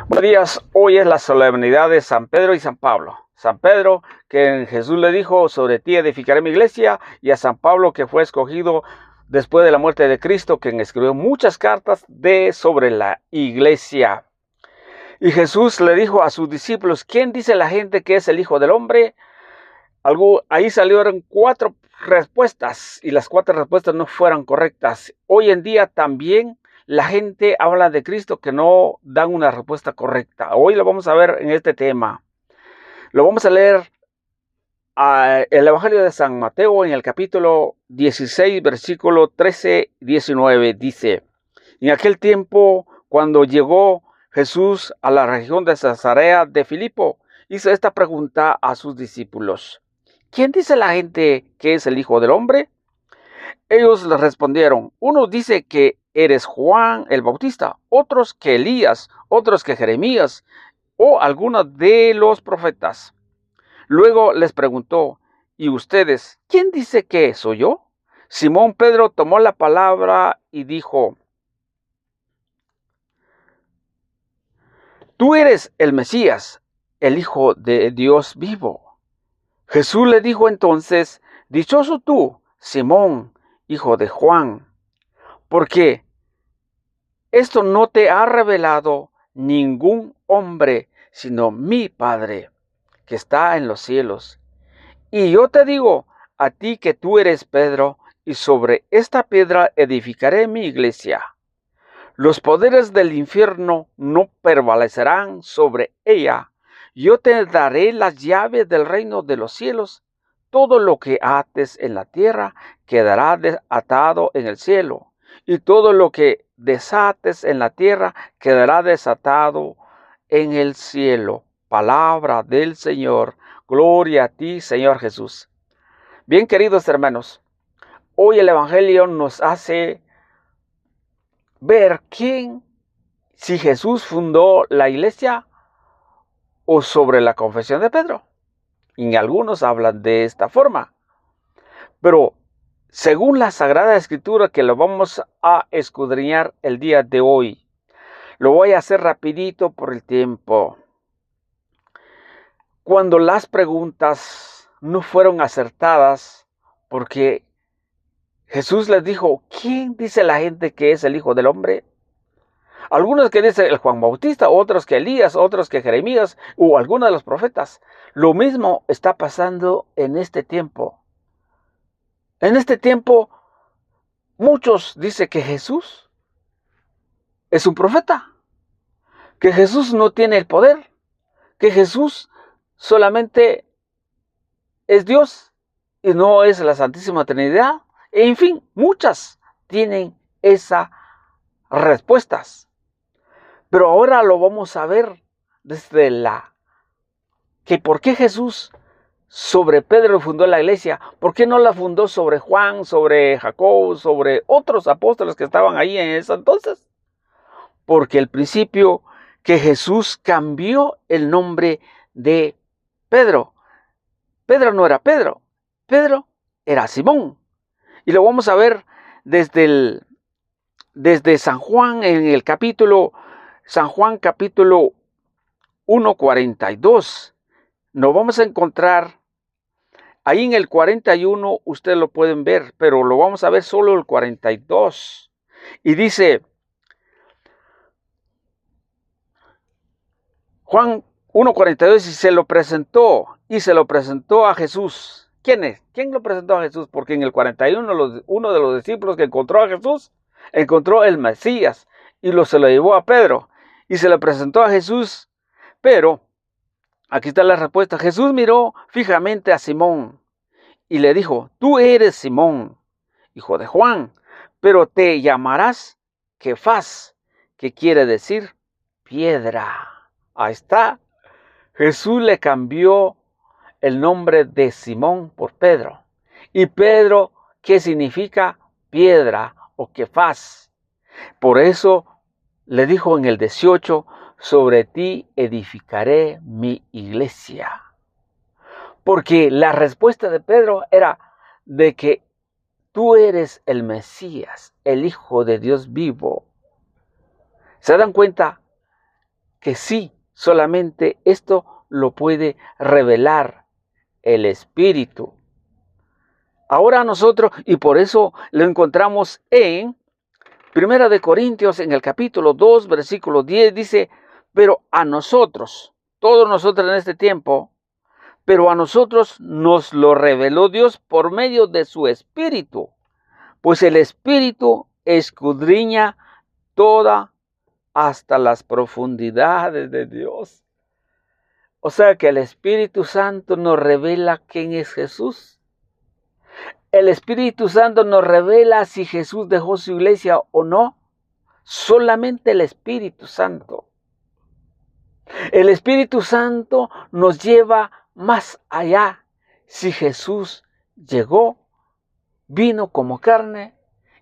Buenos días, hoy es la solemnidad de San Pedro y San Pablo. San Pedro, que Jesús le dijo, sobre ti edificaré mi iglesia, y a San Pablo, que fue escogido después de la muerte de Cristo, quien escribió muchas cartas sobre la iglesia. Y Jesús le dijo a sus discípulos, ¿quién dice la gente que es el Hijo del Hombre? Ahí salieron 4 respuestas, y las 4 respuestas no fueron correctas. Hoy en día también la gente habla de Cristo que no dan una respuesta correcta. Hoy lo vamos a ver en este tema. Lo vamos a leer el Evangelio de San Mateo en el capítulo 16, versículo 13-19. Dice, en aquel tiempo, cuando llegó Jesús a la región de Cesarea de Filipo, hizo esta pregunta a sus discípulos. ¿Quién dice la gente que es el Hijo del Hombre? Ellos le respondieron, unos dicen que eres Juan el Bautista, otros que Elías, otros que Jeremías o algunos de los profetas. Luego les preguntó, ¿y ustedes, quién dice que soy yo? Simón Pedro tomó la palabra y dijo, tú eres el Mesías, el Hijo de Dios vivo. Jesús le dijo entonces, dichoso tú, Simón, hijo de Juan, porque esto no te ha revelado ningún hombre, sino mi Padre, que está en los cielos. Y yo te digo a ti que tú eres Pedro, y sobre esta piedra edificaré mi iglesia. Los poderes del infierno no prevalecerán sobre ella. Yo te daré las llaves del reino de los cielos. Todo lo que ates en la tierra quedará atado en el cielo, y todo lo que desates en la tierra quedará desatado en el cielo. Palabra del Señor. Gloria a ti, Señor Jesús. Bien, queridos hermanos, hoy el Evangelio nos hace ver si Jesús fundó la iglesia o sobre la confesión de Pedro. Y algunos hablan de esta forma. Pero según la Sagrada Escritura, que lo vamos a escudriñar el día de hoy, lo voy a hacer rapidito por el tiempo. Cuando las preguntas no fueron acertadas, porque Jesús les dijo, ¿quién dice la gente que es el Hijo del Hombre? Algunos que dicen el Juan Bautista, otros que Elías, otros que Jeremías o algunos de los profetas. Lo mismo está pasando en este tiempo. En este tiempo, muchos dicen que Jesús es un profeta, que Jesús no tiene el poder, que Jesús solamente es Dios y no es la Santísima Trinidad. En fin, muchas tienen esas respuestas. Pero ahora lo vamos a ver desde que por qué Jesús sobre Pedro fundó la iglesia, por qué no la fundó sobre Juan, sobre Jacob, sobre otros apóstoles que estaban ahí en ese entonces. Porque el principio que Jesús cambió el nombre de Pedro. Pedro no era Pedro, Pedro era Simón. Y lo vamos a ver desde San Juan en el San Juan capítulo 1:42. Nos vamos a encontrar ahí en el 41, ustedes lo pueden ver, pero lo vamos a ver solo el 42. Y dice, Juan 1:42, y se lo presentó a Jesús. ¿Quién es? ¿Quién lo presentó a Jesús? Porque en el 41, uno de los discípulos que encontró a Jesús, encontró el Mesías, y se lo llevó a Pedro, y se lo presentó a Jesús. Pero, aquí está la respuesta. Jesús miró fijamente a Simón, y le dijo, tú eres Simón, hijo de Juan, pero te llamarás Kefas, que quiere decir piedra. Ahí está. Jesús le cambió el nombre de Simón por Pedro. Y Pedro, ¿qué significa? Piedra o Kefas. Por eso le dijo en el 18, sobre ti edificaré mi iglesia. Porque la respuesta de Pedro era de que tú eres el Mesías, el Hijo de Dios vivo. ¿Se dan cuenta? que sí, solamente esto lo puede revelar el Espíritu. Ahora nosotros, y por eso lo encontramos en Primera de Corintios, en el capítulo 2, versículo 10, dice, pero a nosotros, todos nosotros en este tiempo, pero a nosotros nos lo reveló Dios por medio de su Espíritu, pues el Espíritu escudriña toda hasta las profundidades de Dios. O sea que el Espíritu Santo nos revela quién es Jesús. El Espíritu Santo nos revela si Jesús dejó su iglesia o no. Solamente el Espíritu Santo. El Espíritu Santo nos lleva más allá. Si Jesús llegó, vino como carne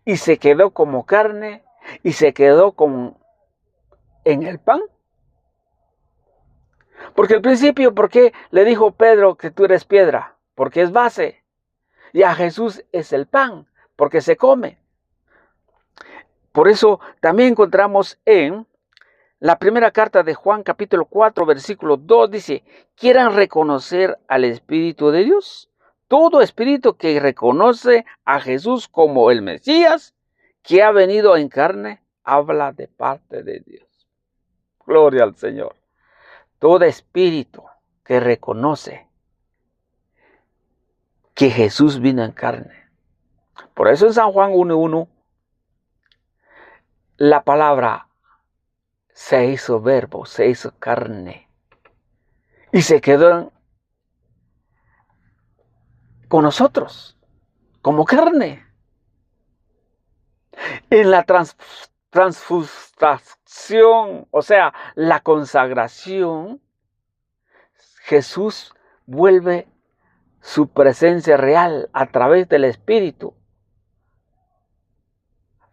y se quedó como carne y se quedó en el pan. Porque al principio, ¿por qué le dijo Pedro que tú eres piedra? Porque es base. Y a Jesús es el pan, porque se come. Por eso también encontramos en la primera carta de Juan, capítulo 4, versículo 2, dice, ¿quieran reconocer al Espíritu de Dios? Todo espíritu que reconoce a Jesús como el Mesías, que ha venido en carne, habla de parte de Dios. Gloria al Señor. Todo espíritu que reconoce que Jesús vino en carne. Por eso en San Juan 1:1, la palabra se hizo verbo, se hizo carne y se quedó con nosotros como carne. En la transfustación, o sea, la consagración, Jesús vuelve su presencia real a través del Espíritu.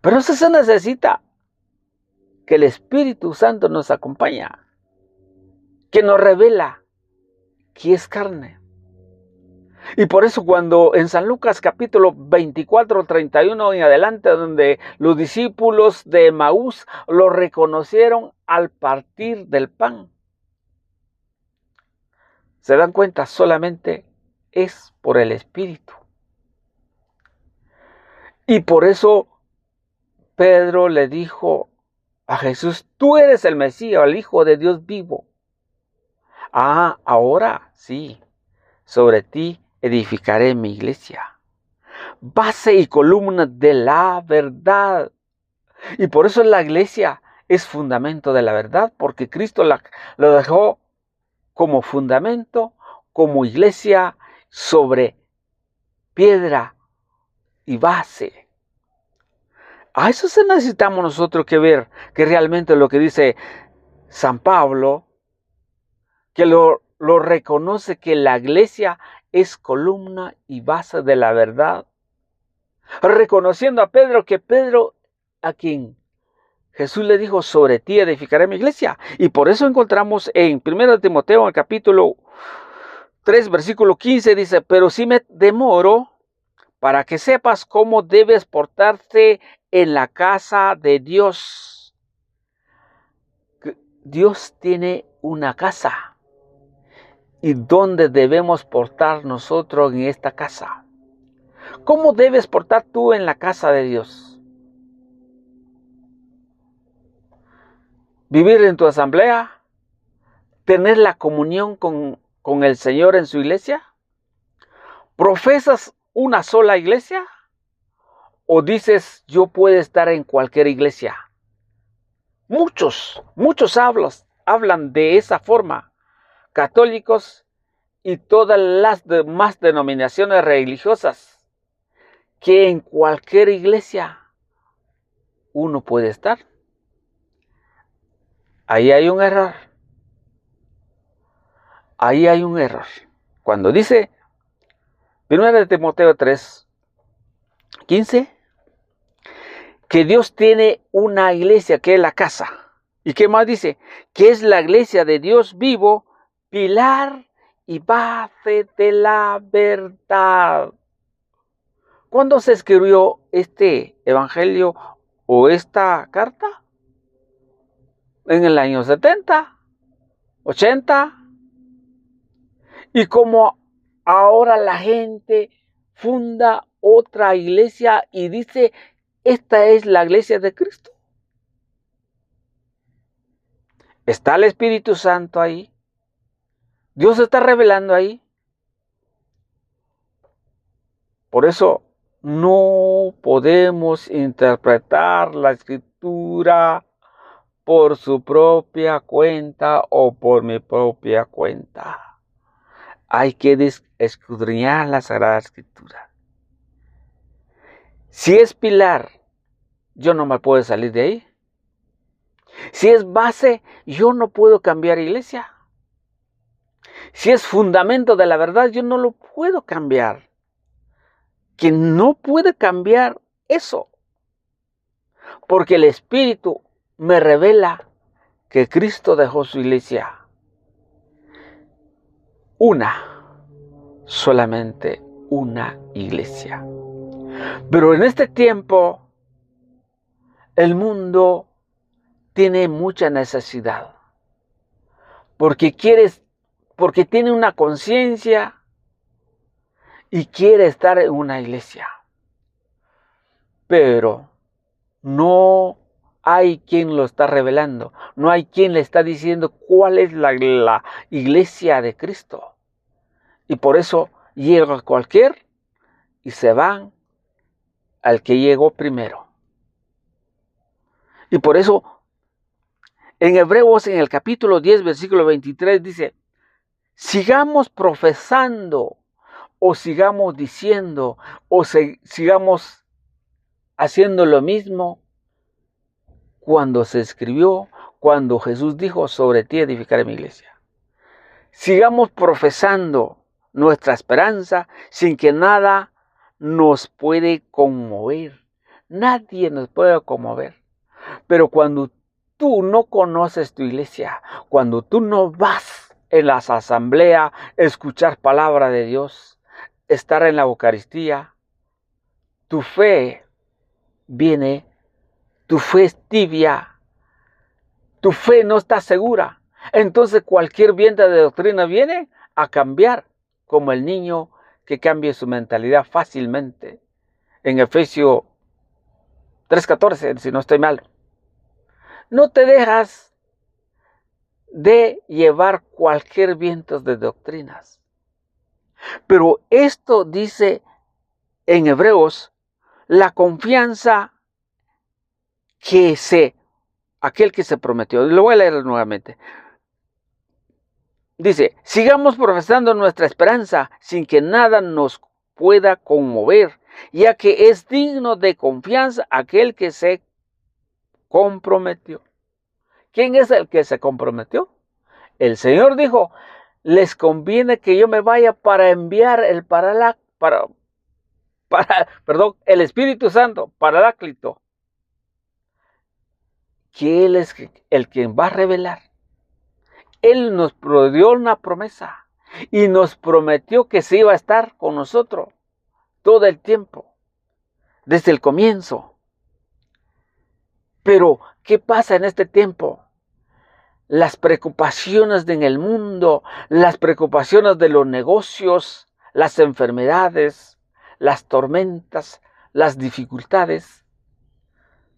Pero eso se necesita que el Espíritu Santo nos acompaña, que nos revela que es carne. Y por eso cuando en San Lucas capítulo 24, 31 en adelante, donde los discípulos de Emaús lo reconocieron al partir del pan, se dan cuenta, solamente es por el Espíritu. Y por eso Pedro le dijo a Jesús, tú eres el Mesías, el Hijo de Dios vivo. Ah, ahora sí, sobre ti edificaré mi iglesia, base y columna de la verdad. Y por eso la iglesia es fundamento de la verdad, porque Cristo lo dejó como fundamento, como iglesia sobre piedra y base. A eso se necesitamos nosotros que ver, que realmente lo que dice San Pablo, que lo reconoce, que la iglesia es columna y base de la verdad. Reconociendo a Pedro, que Pedro, a quien Jesús le dijo, sobre ti edificaré mi iglesia. Y por eso encontramos en 1 Timoteo, en el capítulo 3, versículo 15, dice, pero si me demoro, para que sepas cómo debes portarte en la casa de Dios. Dios tiene una casa. ¿Y dónde debemos portar nosotros en esta casa? ¿Cómo debes portar tú en la casa de Dios? ¿Vivir en tu asamblea? ¿Tener la comunión con el Señor en su iglesia? ¿Profesas una sola iglesia? ¿O dices, yo puedo estar en cualquier iglesia? Muchos hablan de esa forma. Católicos y todas las demás denominaciones religiosas, que en cualquier iglesia uno puede estar. Ahí hay un error. Ahí hay un error. Cuando dice 1 Timoteo 3, 15, que Dios tiene una iglesia que es la casa. ¿Y qué más dice? Que es la iglesia de Dios vivo, pilar y base de la verdad. ¿Cuándo se escribió este evangelio o esta carta? en el año 70, 80. Y como ahora la gente funda otra iglesia y dice, esta es la iglesia de Cristo. ¿Está el Espíritu Santo ahí? ¿Dios se está revelando ahí? Por eso no podemos interpretar la Escritura por su propia cuenta o por mi propia cuenta. Hay que escudriñar la Sagrada Escritura. Si es pilar, yo no me puedo salir de ahí. Si es base, yo no puedo cambiar iglesia. Si es fundamento de la verdad, yo no lo puedo cambiar. Que no puede cambiar eso. Porque el Espíritu me revela que Cristo dejó su iglesia. Solamente una iglesia. Pero en este tiempo, el mundo tiene mucha necesidad. Porque tiene una conciencia y quiere estar en una iglesia. Pero no hay quien lo está revelando. No hay quien le está diciendo cuál es la iglesia de Cristo. Y por eso llega cualquier y se van al que llegó primero. Y por eso en Hebreos, en el capítulo 10, versículo 23, dice, sigamos profesando, o sigamos diciendo, o sigamos haciendo lo mismo cuando se escribió, cuando Jesús dijo, sobre ti edificaré mi iglesia. Sigamos profesando nuestra esperanza sin que nada nos puede conmover. Nadie nos puede conmover. Pero cuando tú no conoces tu iglesia, cuando tú no vas en las asambleas, escuchar palabra de Dios, estar en la Eucaristía, tu fe es tibia, tu fe no está segura. Entonces cualquier viento de doctrina viene a cambiar, como el niño que cambia su mentalidad fácilmente. En Efesios 3:14, si no estoy mal. No te dejas de llevar cualquier viento de doctrinas. Pero esto dice en Hebreos, la confianza aquel que se prometió. Lo voy a leer nuevamente. Dice, sigamos profesando nuestra esperanza sin que nada nos pueda conmover, ya que es digno de confianza aquel que se comprometió. ¿Quién es el que se comprometió? El Señor dijo, les conviene que yo me vaya para enviar el Espíritu Santo, Paráclito, que Él es el quien va a revelar. Él nos dio una promesa y nos prometió que se iba a estar con nosotros todo el tiempo, desde el comienzo. Pero, ¿qué pasa en este tiempo? Las preocupaciones en el mundo, las preocupaciones de los negocios, las enfermedades, las tormentas, las dificultades.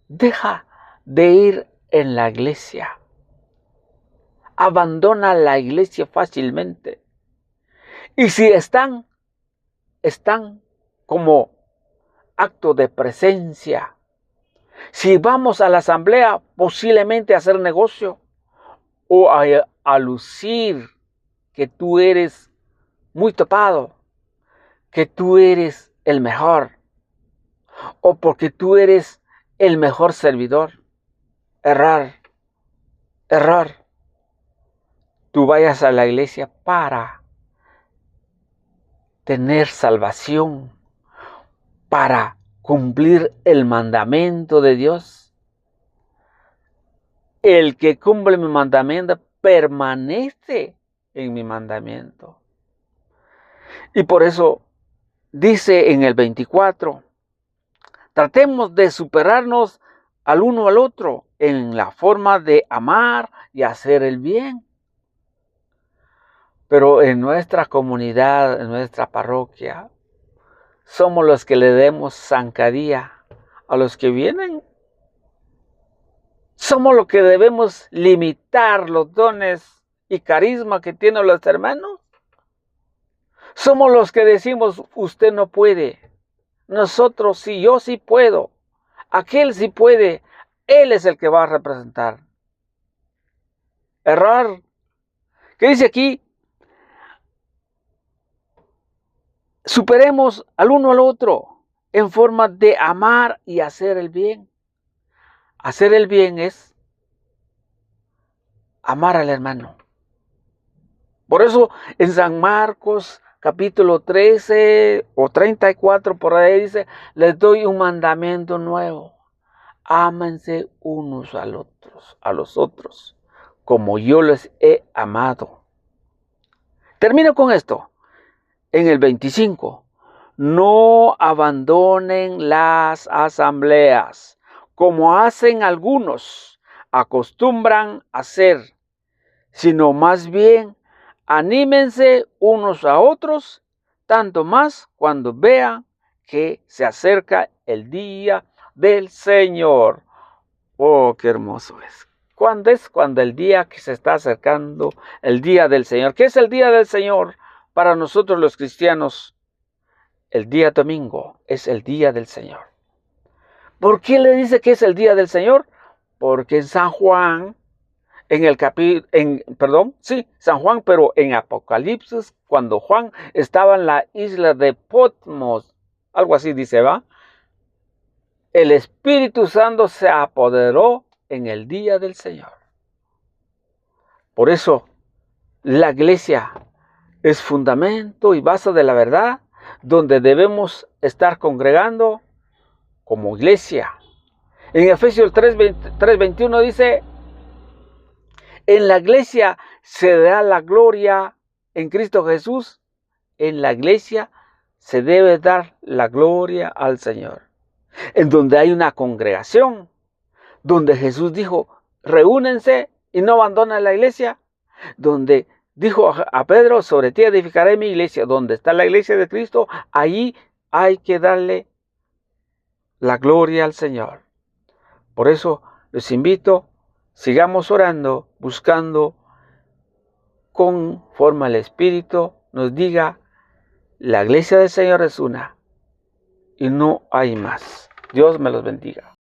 Deja de ir en la iglesia. Abandona la iglesia fácilmente. Y si están como acto de presencia. Si vamos a la asamblea, posiblemente a hacer negocio o a lucir que tú eres muy topado, que tú eres el mejor, o porque tú eres el mejor servidor. Error. Tú vayas a la iglesia para tener salvación, para cumplir el mandamiento de Dios. El que cumple mi mandamiento permanece en mi mandamiento. Y por eso dice en el 24, tratemos de superarnos al uno al otro en la forma de amar y hacer el bien. Pero en nuestra comunidad, en nuestra parroquia, somos los que le demos zancadilla a los que vienen. Somos los que debemos limitar los dones y carisma que tienen los hermanos. Somos los que decimos, usted no puede. Nosotros sí, yo sí puedo. Aquel sí puede. Él es el que va a representar. Error. ¿Qué dice aquí? Superemos al uno al otro en forma de amar y hacer el bien. Hacer el bien es amar al hermano. Por eso en San Marcos capítulo 13 o 34 por ahí dice, les doy un mandamiento nuevo. Ámense unos a los otros, como yo les he amado. Termino con esto. En el 25, no abandonen las asambleas, como hacen algunos, acostumbran hacer, sino más bien anímense unos a otros, tanto más cuando vean que se acerca el día del Señor. Oh, qué hermoso es. ¿Cuándo es? Cuando el día que se está acercando, el día del Señor. ¿Qué es el día del Señor? Para nosotros los cristianos, el día domingo es el día del Señor. ¿Por qué le dice que es el día del Señor? Porque en San Juan, San Juan, pero en Apocalipsis, cuando Juan estaba en la isla de Patmos, algo así dice, ¿va? El Espíritu Santo se apoderó en el día del Señor. Por eso, la iglesia es fundamento y base de la verdad, donde debemos estar congregando como iglesia. En Efesios 3:21 dice, en la iglesia se da la gloria en Cristo Jesús. En la iglesia se debe dar la gloria al Señor. En donde hay una congregación, donde Jesús dijo, reúnense y no abandonen la iglesia, donde dijo a Pedro, sobre ti edificaré mi iglesia, donde está la iglesia de Cristo, ahí hay que darle la gloria al Señor. Por eso les invito, sigamos orando, buscando conforme al Espíritu nos diga, la iglesia del Señor es una y no hay más. Dios me los bendiga.